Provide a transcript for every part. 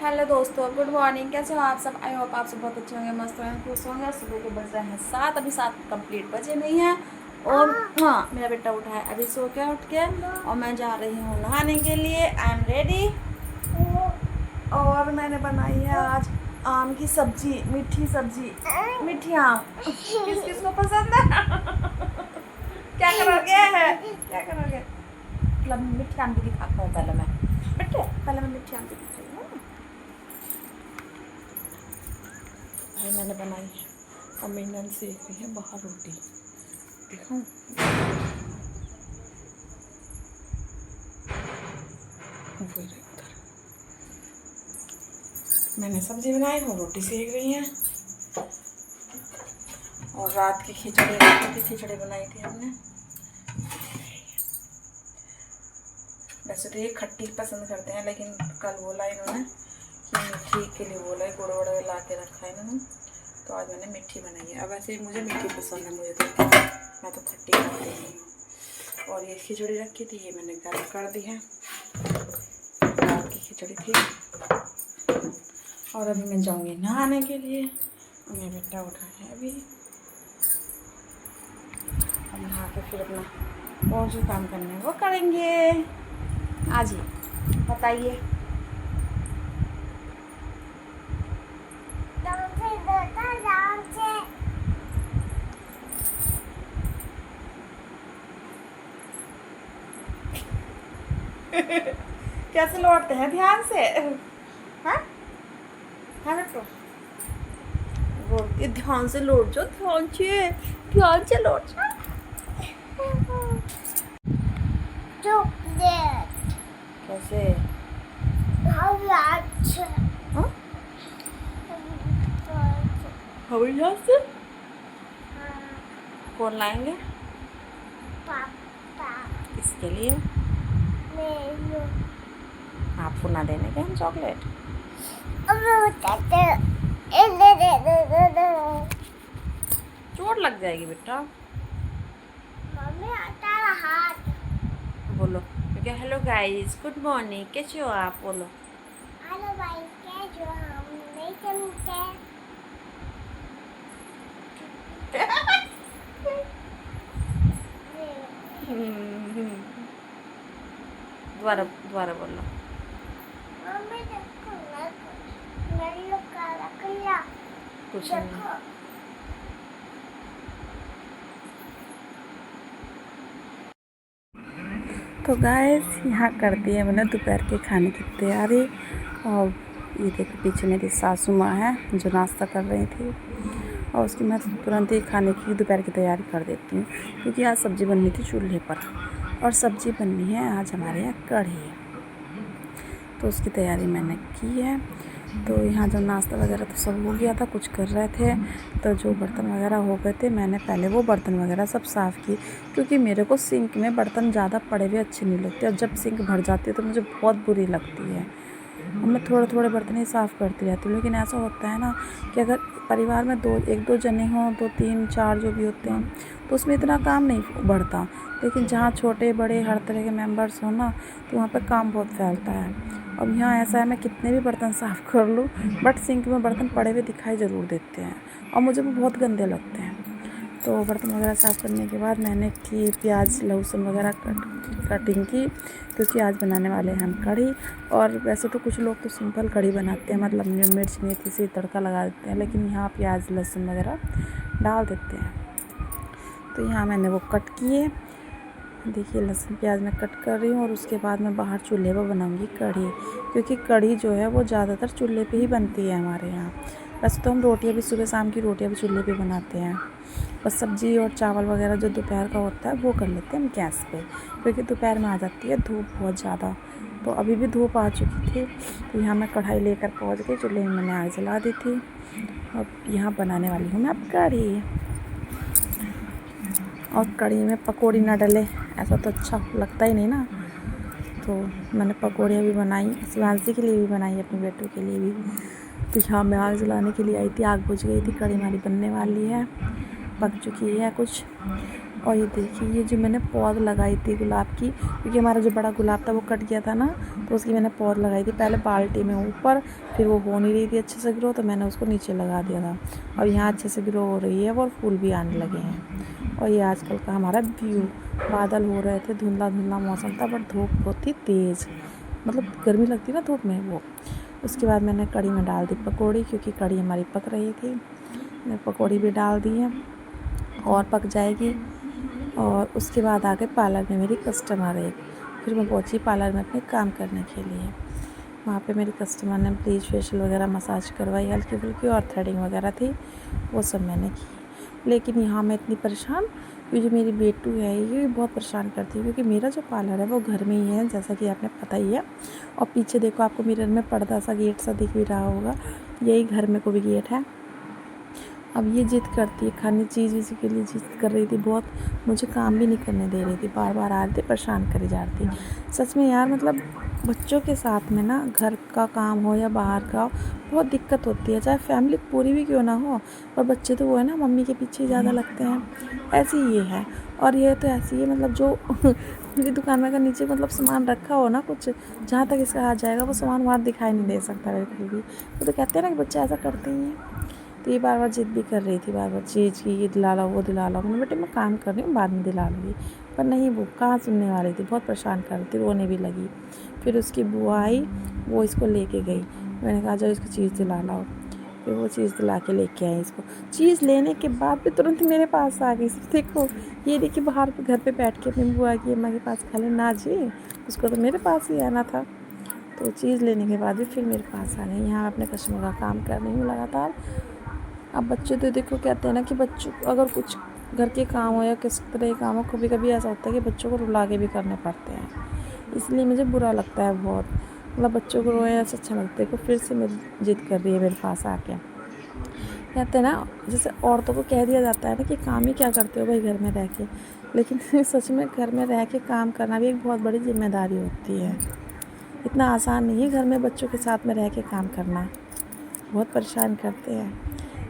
Hello दोस्तों, good morning. कैसे हो आप सब? आई होप आप सब बहुत अच्छे होंगे, मस्त होंगे, खुश होंगे। सुबह के बज रहे हैं 7, अभी 7 कंप्लीट बजे नहीं है। और हाँ, मेरा बेटा उठा है अभी सो के, उठ के, और मैं जा रही हूँ नहाने के लिए। I am ready. और मैंने बनाई है आज आम की सब्जी, मीठी सब्जी, मीठी आम। किस किस को पसंद है? क्या करोगे? क्या करोगे? मतलब मीठी आम की दिखाता हूँ पहले मैं। बेटे पहले मैं मीठी आम की दिखा रही हूँ। भाई मैंने बनाई है, अम्मी नन सेक रही है बाहर रोटी। देखो उधर मैंने सब्जी बनाई, वो रोटी सेक रही है। और रात की खिचड़ी बनाई थी हमने। वैसे तो ये खट्टी पसंद करते हैं, लेकिन कल बोला इन्होंने कि मीठी के लिए बोला है, गुड़ वड़ ला के रखा है इन्होंने, तो आज मैंने मीठी बनाई है। अब वैसे मुझे मीठी पसंद है, मुझे तो, मैं तो खट्टी खाती हूँ। और ये खिचड़ी रखी थी, ये मैंने गर्म कर दी है। रात की खिचड़ी थी। और अभी मैं जाऊँगी नहाने के लिए। मेरा बेटा उठा है अभी। अब नहा के फिर अपना और जो काम करना है वो करेंगे। आज ही बताइए। कैसे लौटते हैं ध्यान से? हाँ हाँ बेटो, बोलती ध्यान से लौट जाओ, ध्यान से लौट जाओ। कैसे? हाँ? हवाई जहाज से? कौन लाएंगे? किसके लिए? आपको ना देने के हम चॉकलेट? चोट लग जाएगी बेटा। बोलो क्या? हेलो गाइस, गुड मॉर्निंग, कैसे हो आप? बोलो हेलो भाई, कैसे हो? हम नहीं चलते। दोबारा दोबारा बोलो। मम्मी देखो, मेरी लोग काला किया। कुछ नहीं। तो गाइस, यहाँ करती है मैंने दोपहर के खाने की तैयारी। और ये देखो पीछे मेरी सासू माँ है जो नाश्ता कर रही थी, और उसकी मैं तुरंत ही खाने की दोपहर की तैयारी कर देती हूँ, क्योंकि आज सब्ज़ी बननी थी चूल्हे पर। और सब्ज़ी बननी है आज हमारे यहाँ कढ़ी, तो उसकी तैयारी मैंने की है। तो यहाँ जो नाश्ता वगैरह तो सब हो गया था, कुछ कर रहे थे, तो जो बर्तन वगैरह हो गए थे मैंने पहले वो बर्तन वगैरह सब साफ़ किए, क्योंकि मेरे को सिंक में बर्तन ज़्यादा पड़े हुए अच्छे नहीं लगते, और जब सिंक भर जाती है तो मुझे बहुत बुरी लगती है। और मैं थोड़े थोड़े बर्तन ही साफ़ करती रहती हूँ। लेकिन ऐसा होता है ना कि अगर परिवार में एक दो जने हों, 2 3 4 जो भी होते हैं, तो उसमें इतना काम नहीं बढ़ता। लेकिन जहाँ छोटे बड़े हर तरह के मेंबर्स हों ना, तो वहाँ पर काम बहुत फैलता है। अब यहाँ ऐसा है, मैं कितने भी बर्तन साफ़ कर लूँ, बट सिंक में बर्तन पड़े हुए दिखाई ज़रूर देते हैं, और मुझे वो बहुत गंदे लगते हैं। तो बर्तन वगैरह साफ़ करने के बाद मैंने की प्याज लहसुन वगैरह कटिंग की, क्योंकि आज बनाने वाले हैं हम कढ़ी। और वैसे तो कुछ लोग तो सिंपल कढ़ी बनाते हैं, मतलब मिर्च मेथी से तड़का लगा देते हैं, लेकिन यहाँ प्याज लहसुन वगैरह डाल देते हैं। तो यहाँ मैंने वो कट किए, देखिए लहसुन प्याज मैं कट कर रही हूँ। और उसके बाद मैं बाहर चूल्हे पर बनाऊँगी कढ़ी, क्योंकि कढ़ी जो है वो ज़्यादातर चूल्हे पे ही बनती है हमारे यहाँ। वैसे तो हम रोटियाँ भी सुबह शाम की रोटियाँ भी चूल्हे पे बनाते हैं, बस सब्ज़ी और चावल वगैरह जो दोपहर का होता है वो कर लेते हैं हम गैस पे, क्योंकि दोपहर में आ जाती है धूप बहुत ज़्यादा। तो अभी भी धूप आ चुकी थी, तो यहाँ मैं कढ़ाई लेकर पहुँच गई, चूल्हे में मैंने आग जला दी थी। अब यहाँ बनाने वाली हूँ मैं अब कढ़ी। और कढ़ी में पकौड़ी ना डले ऐसा तो अच्छा लगता ही नहीं ना, तो मैंने पकौड़ियाँ भी बनाई, शिवांशी के लिए भी बनाई, अपने बेटों के लिए भी। तो यहाँ मैं आग जलाने के लिए आई थी, आग बुझ गई थी, कढ़ी हमारी बनने वाली है, पक चुकी है कुछ। और ये देखिए, ये जो मैंने पौध लगाई थी गुलाब की, क्योंकि हमारा जो बड़ा गुलाब था वो कट गया था ना, तो उसकी मैंने पौध लगाई थी पहले बाल्टी में ऊपर, फिर वो हो नहीं रही थी अच्छे से ग्रो, तो मैंने उसको नीचे लगा दिया था। अब यहाँ अच्छे से ग्रो हो रही है और फूल भी आने लगे हैं। और ये आजकल का हमारा व्यू, बादल हो रहे थे, धुंधला धुंधला मौसम था, बट धूप बहुत ही तेज़, मतलब गर्मी लगती ना धूप में वो। उसके बाद मैंने कढ़ी में डाल दी पकौड़ी, क्योंकि कढ़ी हमारी पक रही थी। मैंने पकौड़ी भी डाल दी है और पक जाएगी। और उसके बाद आके पार्लर में मेरी कस्टमर है। फिर मैं पहुंची पार्लर में अपने काम करने के लिए। वहाँ पे मेरी कस्टमर ने ब्लीच फेशियल वगैरह मसाज करवाई हल्की फुल्की, और थ्रेडिंग वगैरह थी, वो सब मैंने की। लेकिन यहाँ मैं इतनी परेशान, क्योंकि मेरी बेटू है ये बहुत परेशान करती है, क्योंकि मेरा जो पार्लर है वो घर में ही है, जैसा कि आपने पता ही है। और पीछे देखो, आपको मिरर में पर्दा सा गेट सा दिख भी रहा होगा, यही घर में को भी गेट है। अब ये जिद करती है खाने चीज़ इसी के लिए, जिद कर रही थी बहुत, मुझे काम भी नहीं करने दे रही थी, बार बार आ रही थी, परेशान करी जा रही थी। सच में यार, मतलब बच्चों के साथ में ना, घर का काम हो या बाहर का हो, बहुत दिक्कत होती है, चाहे फैमिली पूरी भी क्यों ना हो, पर बच्चे तो वो है ना, मम्मी के पीछे ही ज़्यादा लगते हैं। ऐसी ये है। और ये तो ऐसी है, मतलब जो मेरी दुकान में अगर नीचे मतलब सामान रखा हो ना कुछ, जहाँ तक इसका हाथ जाएगा वो सामान वहाँ दिखाई नहीं दे सकता बिल्कुल भी। वो तो कहते हैं ना कि बच्चे ऐसा करते ही हैं। तो ये बार बार जिद भी कर रही थी, बार बार चीज़ की, ये दिला लो वो दिला लो। मैंने, बेटे मैं काम कर रही हूँ, बाद में दिला लूँगी। पर नहीं, वो कहाँ सुनने वाली थी, बहुत परेशान कर रही थी, रोने भी लगी। फिर उसकी बुआ आई, वो इसको लेके गई। मैंने कहा जाओ इसको चीज़ दिला लाओ। फिर वो चीज़ दिला के लेके आई इसको। चीज़ लेने के बाद भी तुरंत मेरे पास आ गई। सिर्फ देखो, ये देखिए बाहर घर पे बैठ के अपनी बुआ की अम्मा के पास खा ले ना जी, उसको तो मेरे पास ही आना था। तो चीज़ लेने के बाद भी फिर मेरे पास आ गई। यहाँ मैं अपने कस्टमर का काम कर रही हूँ लगातार। अब बच्चे तो देखो, कहते हैं ना कि बच्चों अगर कुछ घर के काम हो या किस तरह के काम हो, कभी कभी ऐसा होता है कि बच्चों को रुला के भी करने पड़ते हैं। इसलिए मुझे बुरा लगता है बहुत, मतलब बच्चों को रोए ऐसा अच्छा लगता है। देखो फिर से मेरी जिद कर रही है मेरे पास आके। कहते हैं ना, जैसे औरतों को कह दिया जाता है ना कि काम ही क्या करते हो भाई घर में रह के, लेकिन सच में घर में रह के काम करना भी एक बहुत बड़ी जिम्मेदारी होती है। इतना आसान नहीं है घर में बच्चों के साथ में रह के काम करना, बहुत परेशान करते हैं।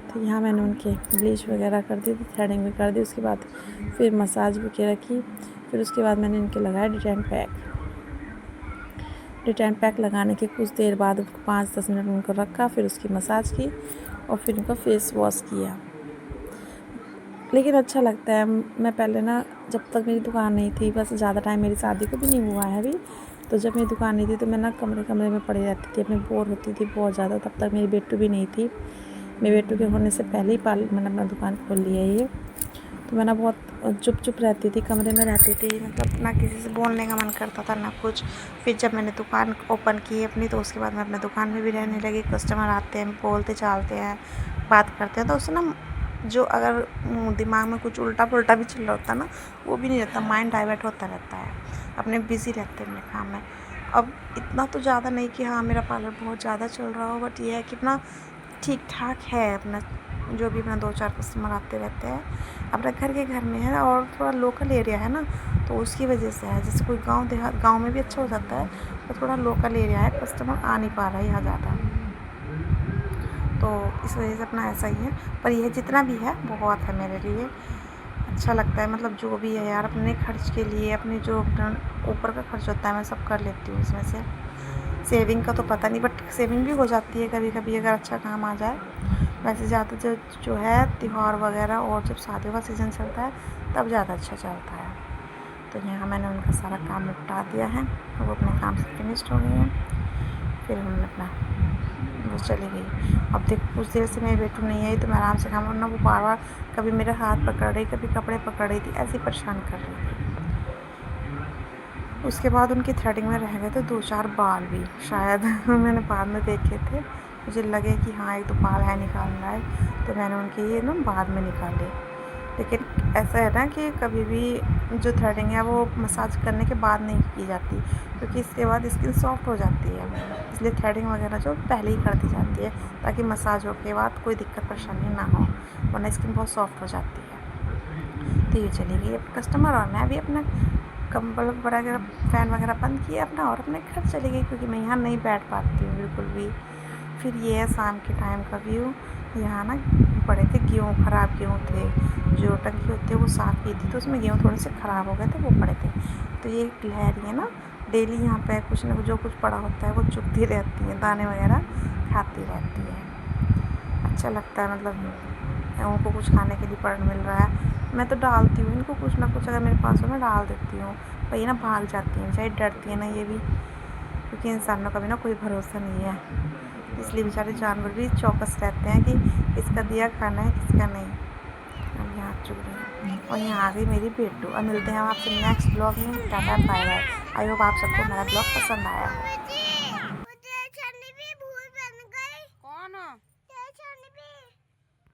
तो यहाँ मैंने उनके ब्लीच वगैरह कर दी थी, थ्रेडिंग भी कर दी, उसके बाद फिर मसाज भी की रखी। फिर उसके बाद मैंने इनके लगाया डिटेन पैक। डिटेन पैक लगाने के कुछ देर बाद उनको 5-10 मिनट उनको रखा, फिर उसकी मसाज की और फिर उनका फेस वॉश किया। लेकिन अच्छा लगता है। मैं पहले ना, जब तक मेरी दुकान नहीं थी, बस ज़्यादा टाइम मेरी शादी को भी नहीं हुआ है अभी, तो जब मेरी दुकान नहीं थी तो मैं ना कमरे में पड़ी रहती थी, अपनी बोर होती थी बहुत ज़्यादा। तब तक मेरी बेटू भी नहीं थी। मेरे बेटू के होने से पहले ही मैंने अपना दुकान खोल लिया ये। तो मैं ना बहुत चुप रहती थी, कमरे में रहती थी, मतलब ना किसी से बोलने का मन करता था ना कुछ। फिर जब मैंने दुकान ओपन की अपनी, तो उसके बाद मैं अपने दुकान में भी रहने लगी। कस्टमर आते हैं, बोलते चालते हैं, बात करते हैं, तो उससे ना जो अगर दिमाग में कुछ उल्टा पुल्टा भी चल रहा होता है ना, वो भी नहीं रहता, माइंड डाइवर्ट होता रहता है, अपने बिज़ी रहते हैं अपने काम में। अब इतना तो ज़्यादा नहीं कि हाँ मेरा पार्लर बहुत ज़्यादा चल रहा हो, बट ये है कि अपना ठीक ठाक है, अपना जो भी अपना 2-4 कस्टमर आते रहते हैं। अपना घर में है और थोड़ा लोकल एरिया है ना, तो उसकी वजह से है। जैसे कोई गांव में भी अच्छा हो जाता है, तो थोड़ा लोकल एरिया है, कस्टमर आ नहीं पा रहा है यहाँ ज़्यादा, तो इस वजह से अपना ऐसा ही है। पर यह जितना भी है बहुत है मेरे लिए, अच्छा लगता है। मतलब जो भी है यार, अपने खर्च के लिए, अपने जो अपना ऊपर का खर्च होता है मैं सब कर लेती हूँ इसमें से। सेविंग का तो पता नहीं, बट सेविंग भी हो जाती है कभी कभी अगर अच्छा काम आ जाए। वैसे ज़्यादा जो है त्यौहार वगैरह और जब शादियों का सीज़न चलता है तब ज़्यादा अच्छा चलता है। तो यहाँ मैंने उनका सारा काम निपटा दिया है, वो अपने काम से फिनिश्ड हो गए हैं। फिर हमने अपना वो चली गई। अब देख, कुछ देर से मेरी बेटू नहीं आई तो मैं आराम से काम, वरना वो बार बार कभी मेरे हाथ पकड़ रही, कभी कपड़े पकड़ रही थी, ऐसे परेशान कर रही थी। उसके बाद उनकी थ्रेडिंग में रह गए थे 2-4 बाल भी शायद मैंने बाद में देखे थे, मुझे लगे कि हाँ 1-2 बाल है निकालना है, तो मैंने उनके ये ना बाद में निकाले। लेकिन ऐसा है ना कि कभी भी जो थ्रेडिंग है वो मसाज करने के बाद नहीं की जाती, क्योंकि इसके बाद स्किन सॉफ्ट हो जाती है, इसलिए थ्रेडिंग वगैरह जो पहले ही कर दी जाती है, ताकि मसाज हो के बाद कोई दिक्कत परेशानी ना हो, वरना स्किन बहुत सॉफ्ट हो जाती है। तो ये चली गई अब कस्टमर, और मैं भी अपना कंबल वगैरह फ़ैन वगैरह बंद किए अपना और अपने घर चली गई, क्योंकि मैं यहाँ नहीं बैठ पाती हूँ बिल्कुल भी। फिर ये है शाम के टाइम का व्यू। यहाँ ना पड़े थे गेहूँ, ख़राब गेहूँ थे, जो टंकी होती है वो साफ़ की थी तो उसमें गेहूँ थोड़े से ख़राब हो गए थे, वो पड़े थे। तो ये लहरी है ना, डेली यहाँ पे कुछ ना कुछ जो कुछ पड़ा होता है वो चुगती रहती है, दाने वगैरह खाती रहती है। अच्छा लगता है, मतलब उनको कुछ खाने के लिए पड़ मिल रहा है। मैं तो डालती हूँ इनको कुछ ना कुछ, अगर मेरे पास हो मैं डाल देती हूँ, पर ये ना भाग जाती हैं, चाहे डरती है ना ये भी, क्योंकि इंसानों का भी ना कोई भरोसा नहीं है, इसलिए बेचारे जानवर भी चौकस रहते हैं कि किसका दिया खाना है किसका नहीं। अब यहाँ चुग रही हैं और यहाँ आ गई मेरी बेटू। अब मिलते हैं हम आपसे नेक्स्ट ब्लॉग में। Tata bye bye. I hope आप सबको मेरा ब्लॉग पसंद आया हो।